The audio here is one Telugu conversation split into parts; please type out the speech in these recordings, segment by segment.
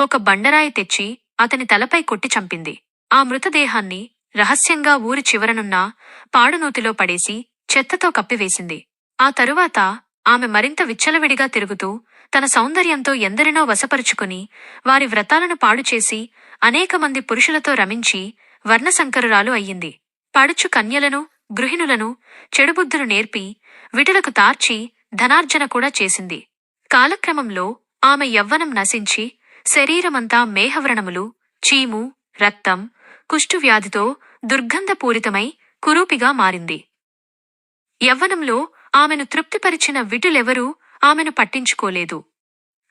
ఒక బండరాయి తెచ్చి అతని తలపై కొట్టి చంపింది. ఆ మృతదేహాన్ని రహస్యంగా ఊరి చివరనున్న పాడునూతిలో పడేసి చెత్తతో కప్పివేసింది. ఆ తరువాత ఆమె మరింత విచ్చలవిడిగా తిరుగుతూ తన సౌందర్యంతో ఎందరినో వశపరుచుకుని వారి వ్రతాలను పాడుచేసి అనేకమంది పురుషులతో రమించి వర్ణసంకరురాలు అయ్యింది. పడుచు కన్యలను, గృహిణులను చెడుబుద్ధులు నేర్పి విటులకు తార్చి ధనార్జన కూడా చేసింది. కాలక్రమంలో ఆమె యవ్వనం నశించి శరీరమంతా మేహవ్రణములు, చీము, రక్తం, కుష్ఠువ్యాధితో దుర్గంధపూరితమై కురూపిగా మారింది. యవ్వనంలో ఆమెను తృప్తిపరిచిన విటులెవరూ ఆమెను పట్టించుకోలేదు.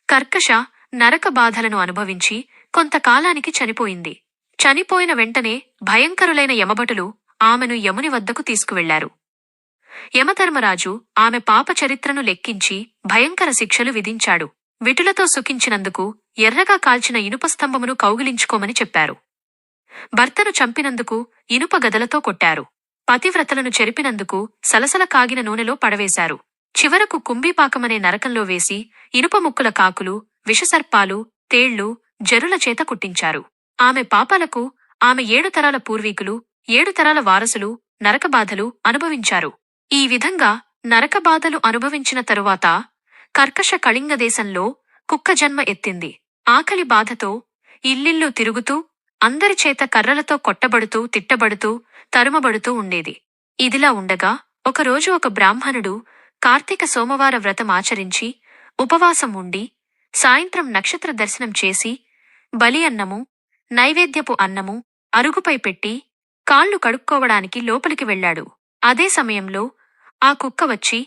కర్కశ నరక బాధలను అనుభవించి కొంతకాలానికి చనిపోయింది. చనిపోయిన వెంటనే భయంకరులైన యమభటులు ఆమెను యముని వద్దకు తీసుకువెళ్లారు. యమధర్మరాజు ఆమె పాప చరిత్రను లెక్కించి భయంకర శిక్షలు విధించాడు. విటులతో సుఖించినందుకు ఎర్రగా కాల్చిన ఇనుపస్తంభమును కౌగిలించుకోమని చెప్పారు. భర్తను చంపినందుకు ఇనుప గదలతో కొట్టారు. పతివ్రతలను చెరిపినందుకు సలసల కాగిన నూనెలో పడవేశారు. చివరకు కుంభీపాకమనే నరకంలో వేసి ఇనుప ముక్కుల కాకులు, విషసర్పాలు, తేళ్లు, జరుల చేత కుట్టించారు. ఆమె పాపాలకు ఆమె 7 తరాల పూర్వీకులు, 7 తరాల వారసులు నరకబాధలు అనుభవించారు. ఈ విధంగా నరకబాధలు అనుభవించిన తరువాత కర్కశ కళింగదేశంలో కుక్క జన్మ ఎత్తింది. ఆకలి బాధతో ఇల్లిల్లు తిరుగుతూ అందరిచేత కర్రలతో కొట్టబడుతూ, తిట్టబడుతూ, తరుమబడుతూ ఉండేది. ఇదిలా ఉండగా ఒకరోజు ఒక బ్రాహ్మణుడు కార్తీక సోమవార వ్రతం ఆచరించి ఉపవాసం ఉండి సాయంత్రం నక్షత్ర దర్శనం చేసి బలి అన్నము, నైవేద్యపు అన్నము అరుగుపై పెట్టి కాళ్లు కడుక్కోవడానికి లోపలికి వెళ్లాడు. అదే సమయంలో ఆ కుక్క వచ్చి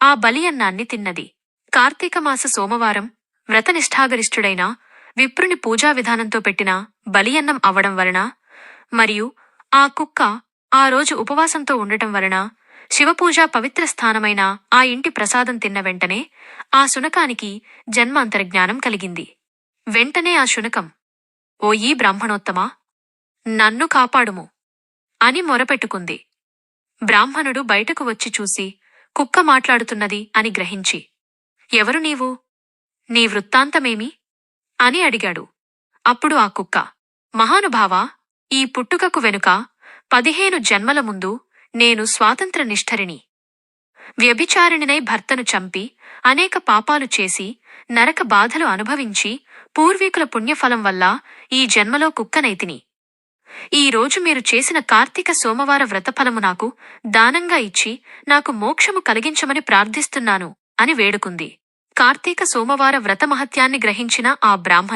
ఆ బలి అన్నాన్ని తిన్నది. కార్తీకమాస సోమవారం వ్రతనిష్ఠాగరిష్ఠుడైన విప్రుని పూజా విధానంతో పెట్టిన బలి అన్నం అవడం వలన మరియు ఆ కుక్క ఆ రోజు ఉపవాసంతో ఉండటం వలన శివపూజా పవిత్ర స్థానమైన ఆ ఇంటి ప్రసాదం తిన్న వెంటనే ఆ శునకానికి జన్మాంతరజ్ఞానం కలిగింది. వెంటనే ఆ శునకం, "ఓయీ బ్రాహ్మణోత్తమా, నన్ను కాపాడుము" అని మొరపెట్టుకుంది. బ్రాహ్మణుడు బయటకు వచ్చి చూసి కుక్క మాట్లాడుతున్నది అని గ్రహించి, "ఎవరు నీవు? నీ వృత్తాంతమేమి?" అని అడిగాడు. అప్పుడు ఆ కుక్క, "మహానుభావా, ఈ పుట్టుకకు వెనుక 15 జన్మల ముందు నేను స్వాతంత్ర నిష్ఠరిని. వ్యభిచారిణినై భర్తను చంపి అనేక పాపాలు చేసి నరక బాధలు అనుభవించి పూర్వీకుల పుణ్యఫలం వల్ల ఈ జన్మలో కుక్కనైతిని. ఈ రోజు మీరు చేసిన కార్తీక సోమవార వ్రతఫలము నాకు దానంగా ఇచ్చి నాకు మోక్షము కలిగించమని ప్రార్థిస్తున్నాను" అని వేడుకుంది. కార్తీక సోమవార వ్రత మహత్యాన్ని గ్రహించిన ఆ బ్రాహ్మణుడు